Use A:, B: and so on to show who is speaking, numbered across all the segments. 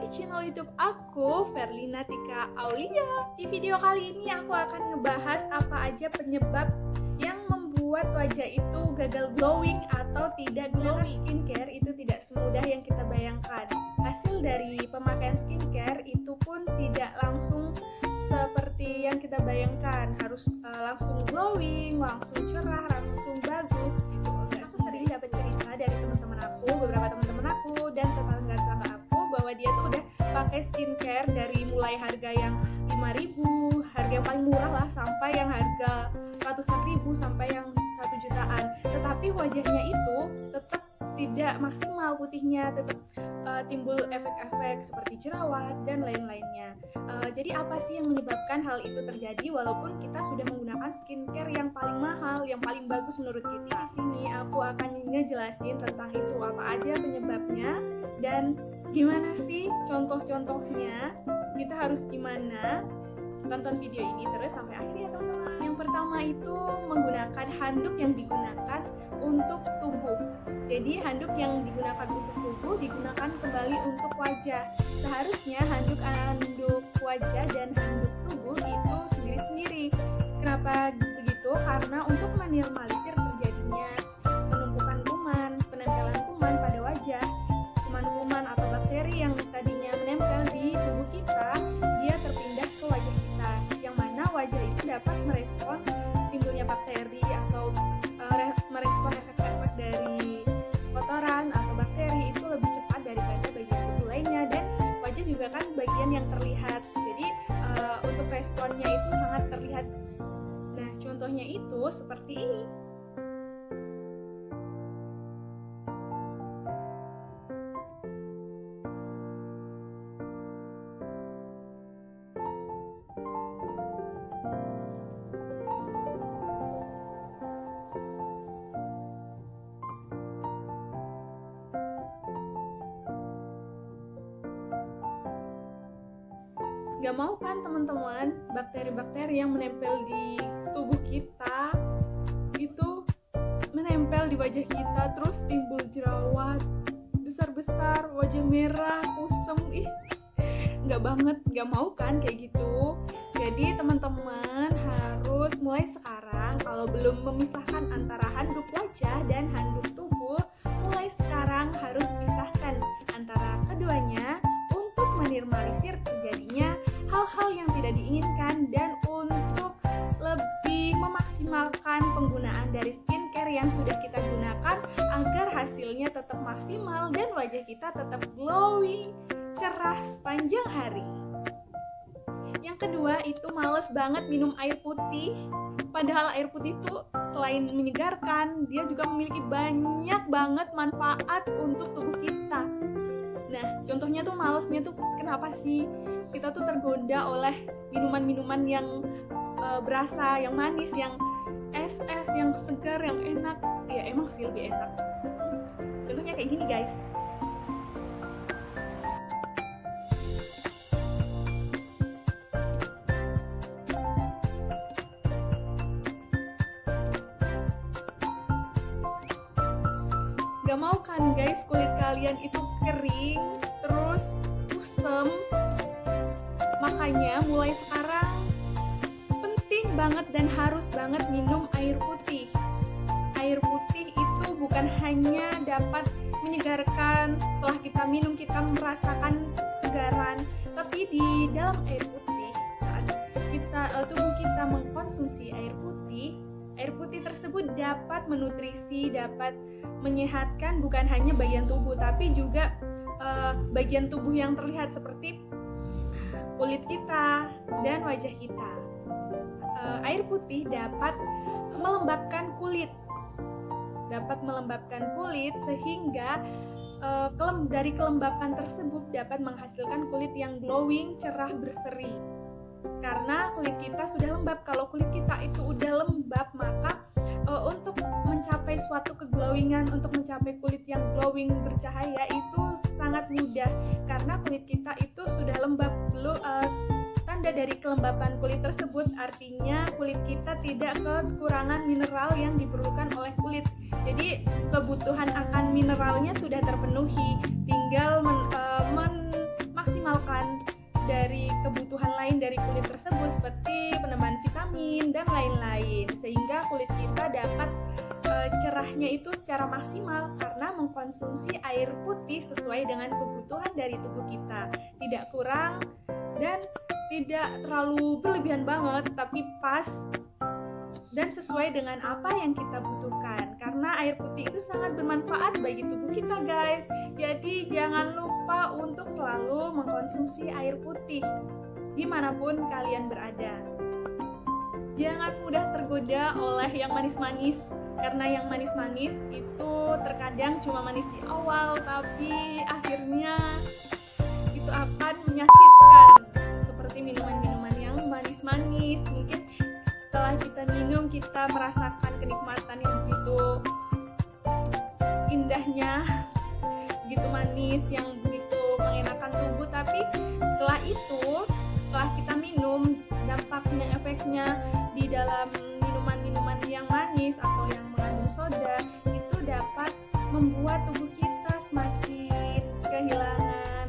A: channel YouTube aku, Verlina Tika Aulia. Di video kali ini aku akan ngebahas apa aja penyebab yang membuat wajah itu gagal glowing atau tidak glowing. Skincare itu tidak semudah yang kita bayangkan. Hasil dari pemakaian skincare itu pun tidak langsung seperti yang kita bayangkan, harus langsung glowing, langsung cerah, langsung bagus gitu. Aku sering dapat cerita dari teman-teman aku, beberapa teman-teman aku dan tetangga-tetangga aku bahwa dia tuh udah pakai skincare dari mulai harga yang 5.000, harga yang paling murah lah, sampai yang harga ratusan ribu, sampai yang 1 jutaan. Tetapi wajahnya itu tetap tidak maksimal putihnya, tetap timbul efek-efek seperti jerawat dan lain-lainnya. Jadi apa sih yang menyebabkan hal itu terjadi walaupun kita sudah menggunakan skincare yang paling mahal, yang paling bagus menurut kita? Di sini aku akan ngejelasin tentang itu, apa aja penyebabnya dan gimana sih contoh-contohnya. Kita harus gimana? Tonton video ini terus sampai akhir ya teman-teman. Yang pertama itu menggunakan handuk yang digunakan untuk tubuh. Jadi handuk yang digunakan untuk tubuh digunakan kembali untuk wajah. Seharusnya handuk wajah dan handuk tubuh itu sendiri-sendiri. Kenapa begitu? Karena untuk meminimalisir terjadinya penumpukan kuman, penempelan kuman pada wajah, kuman-kuman atau bakteri yang tadinya menempel di tubuh kita, dia terpindah ke wajah kita, yang mana wajah itu dapat merespon timbulnya bakteri atau merespon efek-efek dari kotoran atau bakteri itu lebih cepat daripada bagian tubuh lainnya. Dan wajah juga kan bagian yang terlihat, jadi untuk responnya itu sangat terlihat. Nah, contohnya itu seperti ini. Gak mau kan teman-teman, bakteri-bakteri yang menempel di tubuh kita itu menempel di wajah kita, terus timbul jerawat besar-besar, wajah merah, kusam. Gak banget, gak mau kan kayak gitu. Jadi teman-teman harus mulai sekarang, kalau belum memisahkan antara handuk wajah dan handuk tubuh, mulai sekarang harus pisahkan antara keduanya untuk meminimalisir terjadinya hal-hal yang tidak diinginkan dan untuk lebih memaksimalkan penggunaan dari skincare yang sudah kita gunakan agar hasilnya tetap maksimal dan wajah kita tetap glowing, cerah sepanjang hari. Yang kedua itu males banget minum air putih. Padahal air putih itu selain menyegarkan, dia juga memiliki banyak banget manfaat untuk tubuh kita. Nah, contohnya tuh malesnya tuh kenapa sih? Kita tuh tergoda oleh minuman-minuman yang berasa, yang manis, yang es-es, yang segar, yang enak. Ya emang sih lebih enak. Contohnya kayak gini guys. Gak mau kan guys kulit kalian itu kering, terus kusam? Makanya mulai sekarang penting banget dan harus banget minum air putih. Air putih itu bukan hanya dapat menyegarkan, setelah kita minum kita merasakan segaran, tapi di dalam air putih saat tubuh kita mengkonsumsi air putih tersebut dapat menutrisi, dapat menyehatkan bukan hanya bagian tubuh tapi juga bagian tubuh yang terlihat seperti kulit kita dan wajah kita. Air putih dapat melembabkan kulit, sehingga dari kelembapan tersebut dapat menghasilkan kulit yang glowing, cerah, berseri. Karena kulit kita sudah lembab. Kalau kulit kita itu udah lembab, maka untuk mencapai suatu keglowingan, untuk mencapai kulit yang glowing, bercahaya itu sangat mudah karena kulit kita itu sudah lembab. Tanda dari kelembapan kulit tersebut artinya kulit kita tidak kekurangan mineral yang diperlukan oleh kulit. Jadi kebutuhan akan mineralnya sudah terpenuhi, tinggal dari kulit tersebut seperti penambahan vitamin dan lain-lain, sehingga kulit kita dapat cerahnya itu secara maksimal karena mengkonsumsi air putih sesuai dengan kebutuhan dari tubuh kita, tidak kurang dan tidak terlalu berlebihan banget, tapi pas dan sesuai dengan apa yang kita butuhkan, karena air putih itu sangat bermanfaat bagi tubuh kita guys. Jadi jangan lupa untuk selalu mengkonsumsi air putih dimanapun kalian berada. Jangan mudah tergoda oleh yang manis-manis, karena yang manis-manis itu terkadang cuma manis di awal, tapi akhirnya itu akan menyakitkan, seperti minuman-minuman yang manis-manis. Mungkin setelah kita minum, kita merasakan kenikmatan yang begitu indahnya, begitu manis, yang begitu mengenakan tubuh. Tapi setelah itu, setelah kita minum, dampaknya, efeknya di dalam minuman-minuman yang manis atau yang mengandung soda itu dapat membuat tubuh kita semakin kehilangan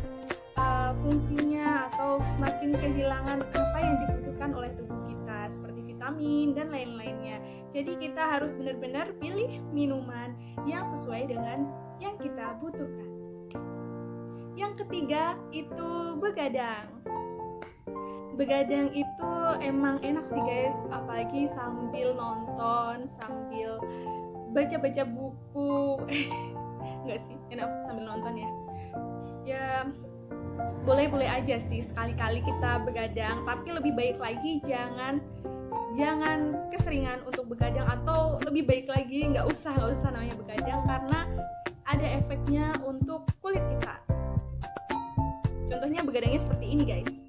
A: fungsinya, atau semakin kehilangan apa yang dibutuhkan oleh tubuh kita seperti vitamin dan lain-lainnya. Jadi kita harus benar-benar pilih minuman yang sesuai dengan yang kita butuhkan. Yang ketiga itu begadang. Begadang itu emang enak sih guys, apalagi sambil nonton, sambil baca-baca buku. Enggak sih, enak sambil nonton ya. Ya boleh-boleh aja sih sekali-kali kita begadang, tapi lebih baik lagi jangan keseringan untuk begadang, atau lebih baik lagi nggak usah namanya begadang, karena ada efeknya untuk kulit kita. Contohnya begadangnya seperti ini guys.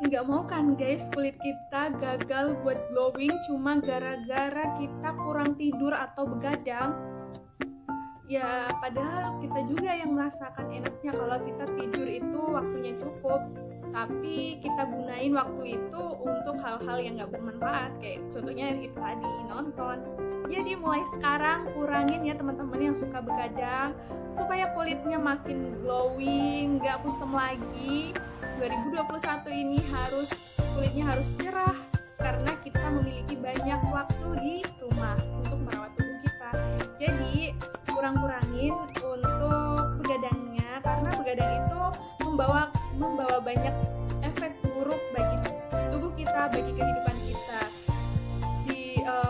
A: Nggak mau kan guys kulit kita gagal buat glowing cuma gara-gara kita kurang tidur atau begadang. Ya padahal kita juga yang merasakan enaknya kalau kita tidur itu waktunya cukup, tapi kita gunain waktu itu untuk hal-hal yang nggak bermanfaat, kayak contohnya itu tadi, nonton. Jadi mulai sekarang kurangin ya teman-teman yang suka begadang, supaya kulitnya makin glowing, nggak kusam lagi. 2021 ini kulitnya harus cerah, karena kita memiliki banyak waktu di rumah untuk merawat tubuh kita. Jadi kurang-kurangin untuk begadangnya, karena begadang itu membawa banyak efek buruk bagi tubuh kita, bagi kehidupan kita. Di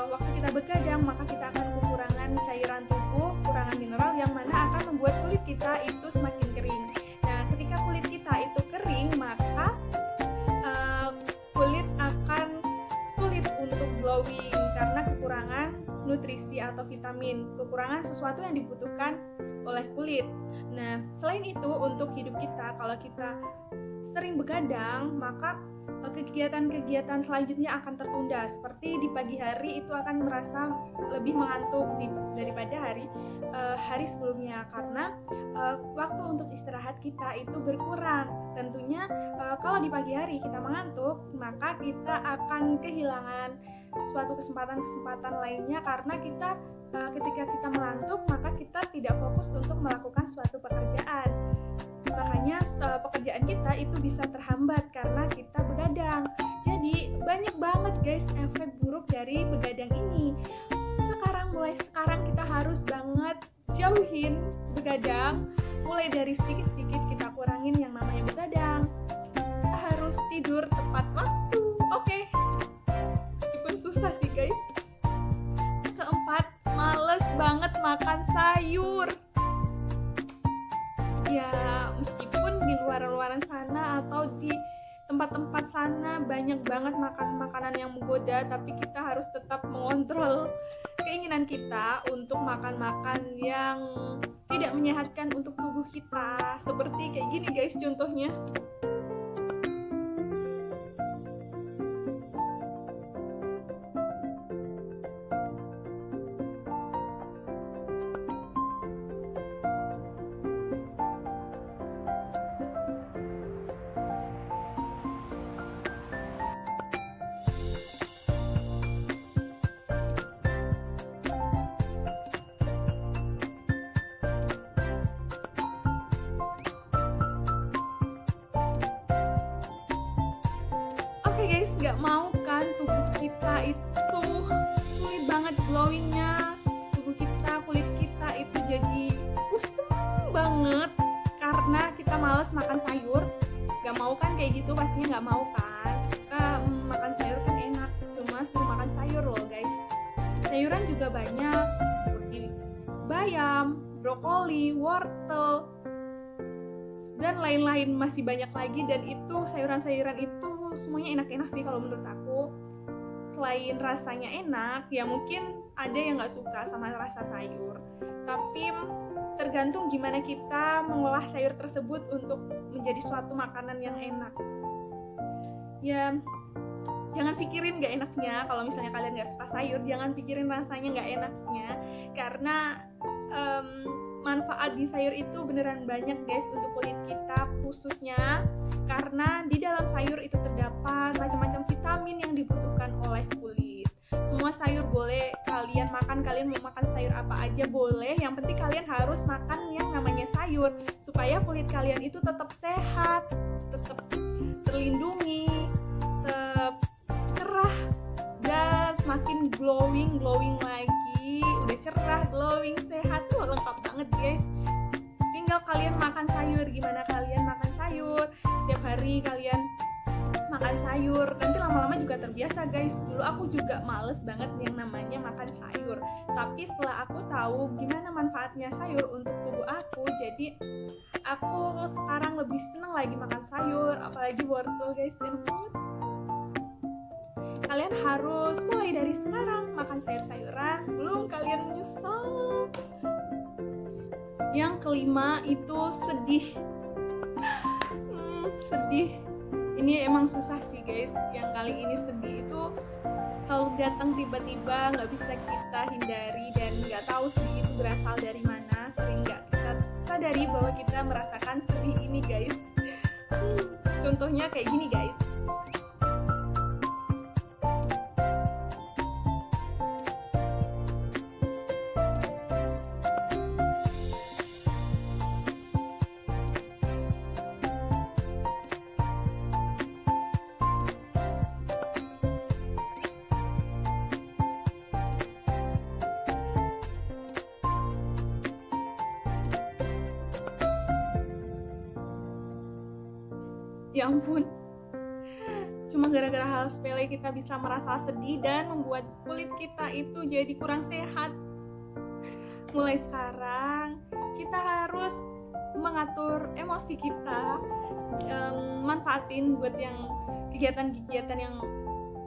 A: waktu kita begadang, maka kita akan kekurangan cairan tubuh, kurangan mineral, yang mana akan membuat kulit kita itu semakin kering. Nah, ketika kulit kita itu kering, maka kulit akan sulit untuk glowing karena kekurangan nutrisi atau vitamin, kekurangan sesuatu yang dibutuhkan oleh kulit. Nah, selain itu untuk hidup kita, kalau kita sering begadang, maka kegiatan-kegiatan selanjutnya akan tertunda. Seperti di pagi hari itu akan merasa lebih mengantuk daripada hari sebelumnya, karena waktu untuk istirahat kita itu berkurang. Tentunya kalau di pagi hari kita mengantuk, maka kita akan kehilangan suatu kesempatan lainnya, karena ketika kita mengantuk, maka kita tidak fokus untuk melakukan suatu pekerjaan. Makanya pekerjaan kita itu bisa terhambat karena kita begadang. Jadi banyak banget guys efek buruk dari begadang ini. Mulai sekarang kita harus banget jauhin begadang. Mulai dari sedikit-sedikit kita kurangin yang namanya begadang. Kita harus tidur tepat waktu. Oke. Meskipun susah sih guys. Keempat, males banget makan sayur. Ya meskipun di luar-luaran sana atau di tempat-tempat sana banyak banget makanan yang menggoda, tapi kita harus tetap mengontrol keinginan kita untuk makan yang tidak menyehatkan untuk tubuh kita. Seperti kayak gini guys contohnya. nggak mau kan tubuh kita itu sulit banget glowingnya, tubuh kita, kulit kita itu jadi kusam banget karena kita males makan sayur. Gak mau kan kayak gitu, pastinya gak mau kan. Makan sayur kan enak, cuma suruh makan sayur loh guys. Sayuran juga banyak seperti bayam, brokoli, wortel, dan lain-lain masih banyak lagi. Dan itu sayuran-sayuran itu semuanya enak-enak sih kalau menurut aku. Selain rasanya enak, ya mungkin ada yang gak suka sama rasa sayur, tapi tergantung gimana kita mengolah sayur tersebut untuk menjadi suatu makanan yang enak. Ya, jangan pikirin gak enaknya. Kalau misalnya kalian gak suka sayur, jangan pikirin rasanya gak enaknya, karena manfaat di sayur itu beneran banyak guys untuk kulit kita khususnya, karena di dalam sayur itu terdapat macam-macam vitamin yang dibutuhkan oleh kulit. Semua sayur boleh kalian makan, kalian mau makan sayur apa aja boleh, yang penting kalian harus makan yang namanya sayur supaya kulit kalian itu tetap sehat, tetap terlindungi, tetap cerah, dan semakin glowing lagi. Udah cerah, glowing, sehat, tuh lengkap banget guys. Tinggal kalian makan sayur. Gimana kalian makan sayur? Setiap hari kalian makan sayur, nanti lama-lama juga terbiasa guys. Dulu aku juga males banget yang namanya makan sayur, tapi setelah aku tahu gimana manfaatnya sayur untuk tubuh aku, jadi aku sekarang lebih seneng lagi makan sayur, apalagi wortel guys, enak banget. Kalian harus mulai dari sekarang makan sayur-sayuran sebelum kalian menyesal. Yang kelima itu sedih. Sedih ini emang susah sih guys. Yang kali ini sedih itu kalau datang tiba-tiba, nggak bisa kita hindari, dan nggak tahu sedih itu berasal dari mana, sering nggak kita sadari bahwa kita merasakan sedih ini guys. Contohnya kayak gini guys. Ya ampun, cuma gara-gara hal sepele kita bisa merasa sedih dan membuat kulit kita itu jadi kurang sehat. Mulai sekarang kita harus mengatur emosi kita, manfaatin buat yang kegiatan-kegiatan yang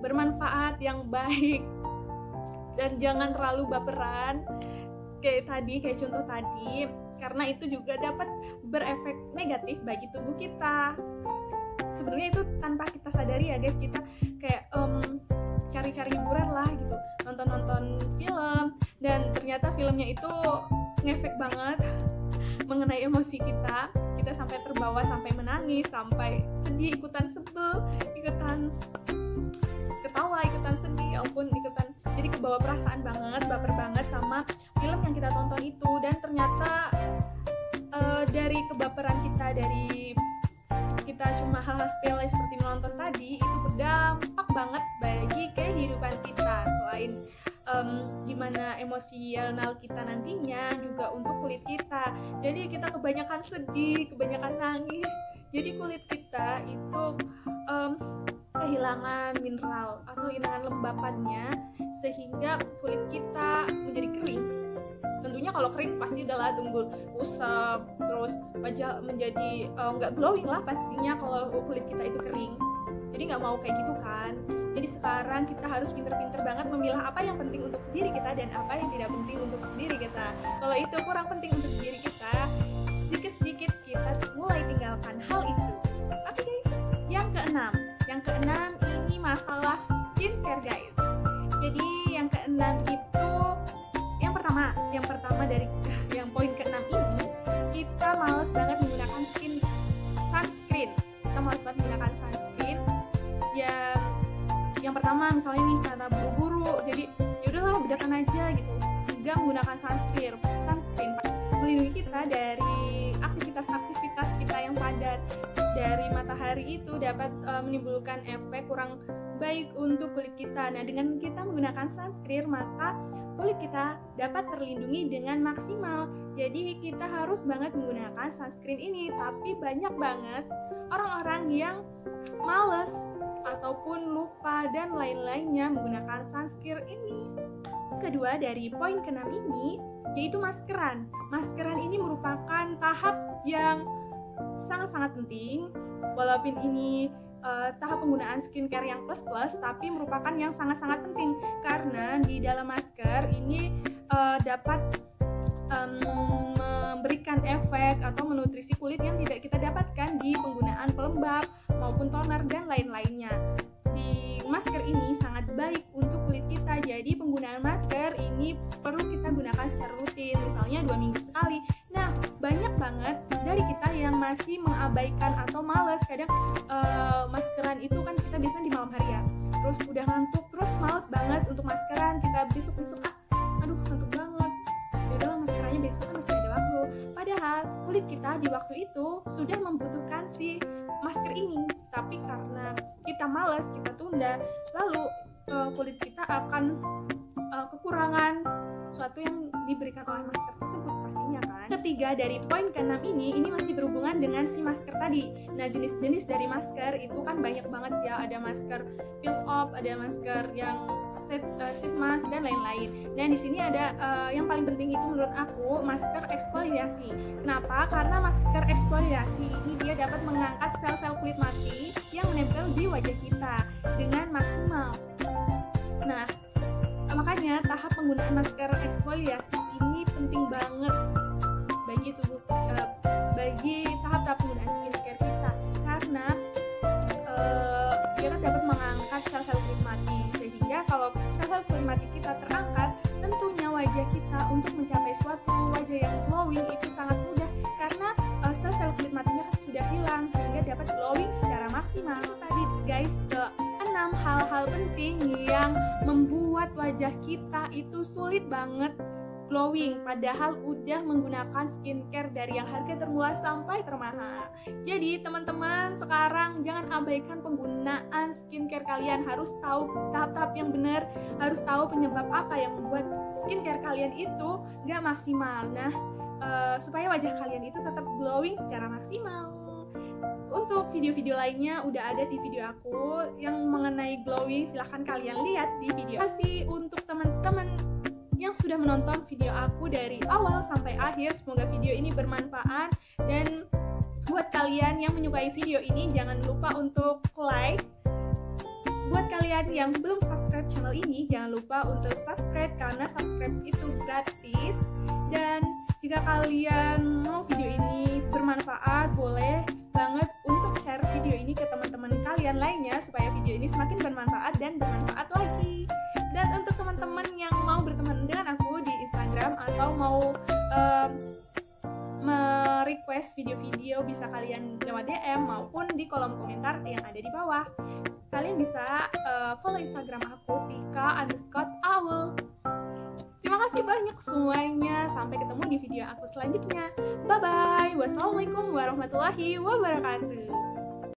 A: bermanfaat, yang baik, dan jangan terlalu baperan kayak contoh tadi, karena itu juga dapat berefek negatif bagi tubuh kita. Sebenarnya itu tanpa kita sadari ya guys, kita kayak cari-cari hiburan lah gitu, nonton film, dan ternyata filmnya itu ngefek banget mengenai emosi kita sampai terbawa, sampai menangis, sampai sedih, ikutan sebel, ikutan ketawa, ikutan sedih, ya ampun, ikutan jadi kebawa perasaan banget, baper banget sama film yang kita tonton itu. Dan ternyata dari kebaperan kita, dari kita cuma hal-hal sepele seperti menonton tadi, itu berdampak banget bagi kehidupan kita. Selain gimana emosional kita nantinya, juga untuk kulit kita. Jadi kita kebanyakan sedih, kebanyakan nangis, jadi kulit kita itu kehilangan mineral atau kehilangan lembapannya, sehingga kulit kita menjadi kering. Tentunya kalau kering pasti udahlah tunggul kusam, terus wajah menjadi nggak glowing lah pastinya kalau kulit kita itu kering. Jadi nggak mau kayak gitu kan. Jadi sekarang kita harus pinter-pinter banget memilah apa yang penting untuk diri kita dan apa yang tidak penting untuk diri kita. Kalau itu kurang penting untuk diri kita, sedikit-sedikit kita mulai tinggalkan hal itu. Oke guys, yang keenam ini masalah skincare guys. Jadi yang keenam itu yang pertama dari yang poin keenam ini, kita malas banget menggunakan sunscreen. Kita malas banget menggunakan sunscreen. Ya, yang pertama misalnya nih karena buru-buru, jadi yaudahlah bedakan aja gitu, nggak menggunakan sunscreen melindungi kita dari aktivitas aktivitas kita yang padat dari matahari itu dapat menimbulkan efek kurang baik untuk kulit kita. Nah, dengan kita menggunakan sunscreen, maka kulit kita dapat terlindungi dengan maksimal. Jadi kita harus banget menggunakan sunscreen ini. Tapi banyak banget orang-orang yang males ataupun lupa dan lain-lainnya menggunakan sunscreen ini. Kedua dari poin ke-6 ini yaitu maskeran. Maskeran ini merupakan tahap yang sangat-sangat penting. Walaupun ini tahap penggunaan skincare yang plus-plus, tapi merupakan yang sangat-sangat penting karena di dalam masker ini dapat memberikan efek atau menutrisi kulit yang tidak kita dapatkan di penggunaan pelembab maupun toner dan lain-lainnya. Di masker ini sangat baik untuk kulit kita, jadi penggunaan masker ini perlu kita gunakan secara rutin, misalnya 2 minggu sekali. Nah, banyak banget dari kita yang masih mengabaikan atau males. Kadang maskeran itu kan kita biasanya di malam hari ya, terus udah ngantuk, terus males banget untuk maskeran, kita besok-besok aduh ngantuk banget, yaudah maskerannya besok kan masih ada waktu. Padahal kulit kita di waktu itu sudah membutuhkan si masker ini, tapi karena kita males, kita tunda, lalu kulit kita akan kekurangan suatu yang diberikan oleh masker tersebut pastinya kan. Ketiga dari poin ke-6 ini masih berhubungan dengan si masker tadi. Nah, jenis-jenis dari masker itu kan banyak banget ya, ada masker peel off, ada masker yang sheet mask dan lain-lain. Nah, di sini ada yang paling penting itu menurut aku masker eksfoliasi. Kenapa? Karena masker eksfoliasi ini dia dapat mengangkat sel-sel kulit mati yang menempel di wajah kita dengan maksimal. Nah, makanya tahap penggunaan masker eksfoliasi ini penting banget bagi tahap-tahap penggunaan skincare kita, karena dia kan dapat mengangkat sel-sel kulit mati, sehingga kalau sel-sel kulit mati kita terangkat, tentunya wajah kita untuk mencapai suatu wajah yang glowing itu sangat mudah karena sel-sel kulit matinya kan sudah hilang, sehingga dapat glowing secara maksimal. Tadi guys, ke-6 hal-hal penting yang membuat wajah kita itu sulit banget glowing, padahal udah menggunakan skincare dari yang harga termurah sampai termahal. Jadi teman-teman sekarang jangan abaikan penggunaan skincare kalian, harus tahu tahap-tahap yang benar, harus tahu penyebab apa yang membuat skincare kalian itu gak maksimal. Nah, supaya wajah kalian itu tetap glowing secara maksimal. Untuk video-video lainnya udah ada di video aku yang mengenai glowing, silahkan kalian lihat di video. Terima kasih untuk teman-teman yang sudah menonton video aku dari awal sampai akhir. Semoga video ini bermanfaat, dan buat kalian yang menyukai video ini jangan lupa untuk like. Buat kalian yang belum subscribe channel ini jangan lupa untuk subscribe karena subscribe itu gratis. Dan jika kalian mau video ini bermanfaat, boleh banget untuk share video ini ke teman-teman kalian lainnya supaya video ini semakin bermanfaat dan bermanfaat lagi. Dan untuk teman-teman yang mau berteman dengan aku di Instagram atau mau request video-video, bisa kalian lewat DM maupun di kolom komentar yang ada di bawah. Kalian bisa follow Instagram aku tika_awul. Terima kasih banyak semuanya. Sampai ketemu di video aku selanjutnya. Bye bye. Wassalamualaikum warahmatullahi wabarakatuh.